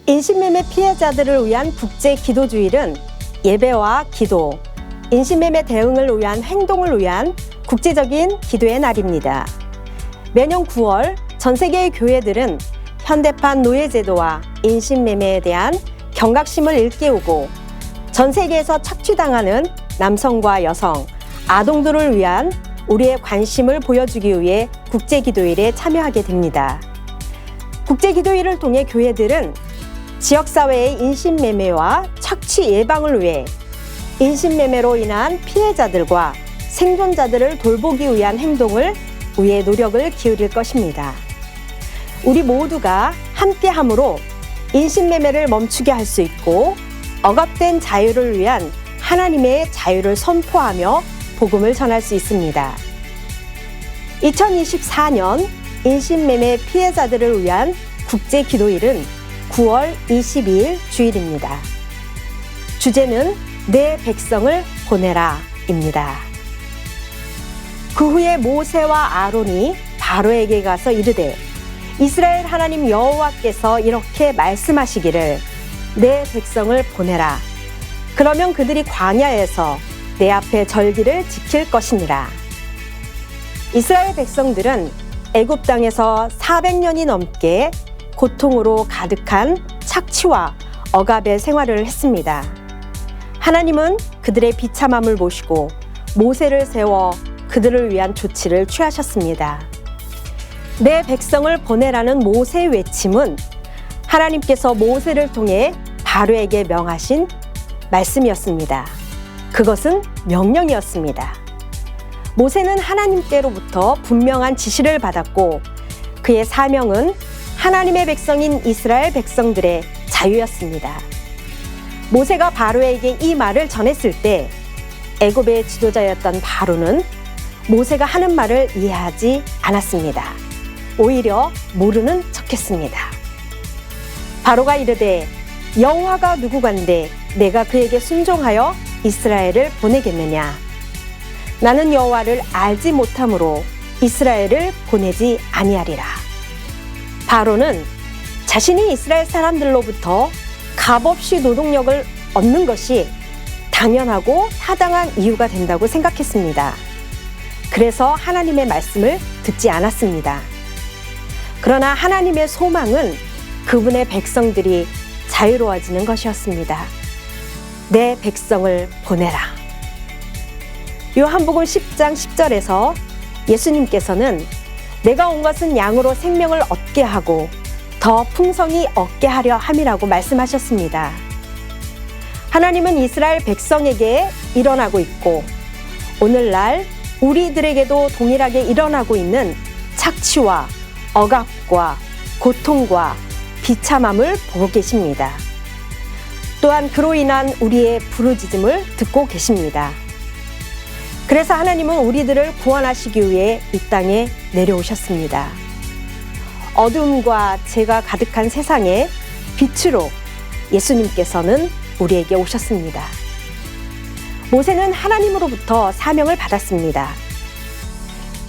인신매매 피해자들을 위한 국제기도주일은 예배와 기도, 인신매매 대응을 위한 행동을 위한 국제적인 기도의 날입니다. 매년 9월 전 세계의 교회들은 현대판 노예제도와 인신매매에 대한 경각심을 일깨우고 전 세계에서 착취당하는 남성과 여성, 아동들을 위한 우리의 관심을 보여주기 위해 국제기도일에 참여하게 됩니다. 국제기도일을 통해 교회들은 지역사회의 인신매매와 착취 예방을 위해 인신매매로 인한 피해자들과 생존자들을 돌보기 위한 행동을 위해 노력을 기울일 것입니다. 우리 모두가 함께함으로 인신매매를 멈추게 할 수 있고 억압된 자유를 위한 하나님의 자유를 선포하며 복음을 전할 수 있습니다. 2024년 인신매매 피해자들을 위한 국제기도일은 9월 22일 주일입니다. 주제는 내 백성을 보내라입니다. 그 후에 모세와 아론이 바로에게 가서 이르되 이스라엘 하나님 여호와께서 이렇게 말씀하시기를 내 백성을 보내라. 그러면 그들이 광야에서 내 앞에 절기를 지킬 것이니라. 이스라엘 백성들은 애굽 땅에서 400년이 넘게 고통으로 가득한 착취와 억압의 생활을 했습니다. 하나님은 그들의 비참함을 보시고 모세를 세워 그들을 위한 조치를 취하셨습니다. 내 백성을 보내라는 모세의 외침은 하나님께서 모세를 통해 바로에게 명하신 말씀이었습니다. 그것은 명령이었습니다. 모세는 하나님께로부터 분명한 지시를 받았고 그의 사명은 하나님의 백성인 이스라엘 백성들의 자유였습니다. 모세가 바로에게 이 말을 전했을 때 애굽의 지도자였던 바로는 모세가 하는 말을 이해하지 않았습니다. 오히려 모르는 척했습니다. 바로가 이르되 여호와가 누구간데 내가 그에게 순종하여 이스라엘을 보내겠느냐. 나는 여호와를 알지 못함으로 이스라엘을 보내지 아니하리라. 바로는 자신이 이스라엘 사람들로부터 값없이 노동력을 얻는 것이 당연하고 타당한 이유가 된다고 생각했습니다. 그래서 하나님의 말씀을 듣지 않았습니다. 그러나 하나님의 소망은 그분의 백성들이 자유로워지는 것이었습니다. 내 백성을 보내라. 요한복음 10장 10절에서 예수님께서는 내가 온 것은 양으로 생명을 얻게 하고 더 풍성히 얻게 하려 함이라고 말씀하셨습니다. 하나님은 이스라엘 백성에게 일어나고 있고 오늘날 우리들에게도 동일하게 일어나고 있는 착취와 억압과 고통과 비참함을 보고 계십니다. 또한 그로 인한 우리의 부르짖음을 듣고 계십니다. 그래서 하나님은 우리들을 구원하시기 위해 이 땅에 내려오셨습니다. 어둠과 죄가 가득한 세상에 빛으로 예수님께서는 우리에게 오셨습니다. 모세는 하나님으로부터 사명을 받았습니다.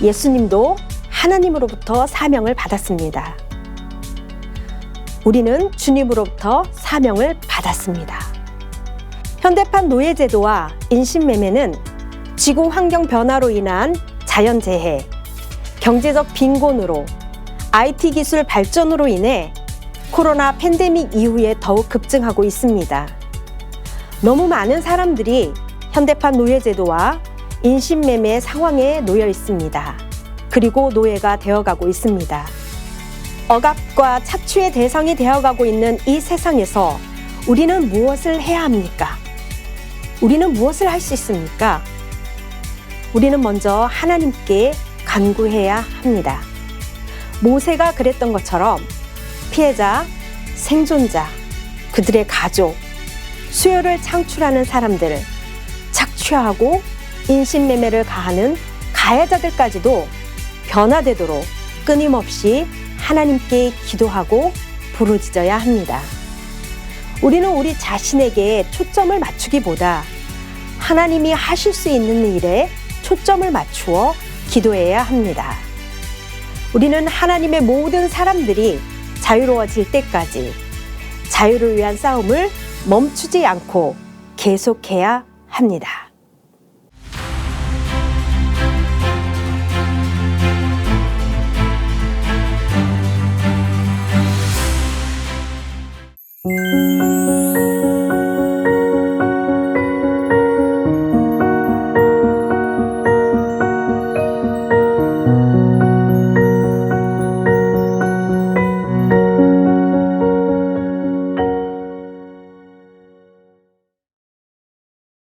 예수님도 하나님으로부터 사명을 받았습니다. 우리는 주님으로부터 사명을 받았습니다. 현대판 노예제도와 인신매매는 지구 환경 변화로 인한 자연재해, 경제적 빈곤으로 IT 기술 발전으로 인해 코로나 팬데믹 이후에 더욱 급증하고 있습니다. 너무 많은 사람들이 현대판 노예제도와 인신매매 상황에 놓여 있습니다. 그리고 노예가 되어가고 있습니다. 억압과 착취의 대상이 되어가고 있는 이 세상에서 우리는 무엇을 해야 합니까? 우리는 무엇을 할 수 있습니까? 우리는 먼저 하나님께 간구해야 합니다. 모세가 그랬던 것처럼 피해자, 생존자, 그들의 가족, 수요를 창출하는 사람들, 착취하고 인신매매를 가하는 가해자들까지도 변화되도록 끊임없이 하나님께 기도하고 부르짖어야 합니다. 우리는 우리 자신에게 초점을 맞추기보다 하나님이 하실 수 있는 일에 초점을 맞추어 기도해야 합니다. 우리는 하나님의 모든 사람들이 자유로워질 때까지 자유를 위한 싸움을 멈추지 않고 계속해야 합니다.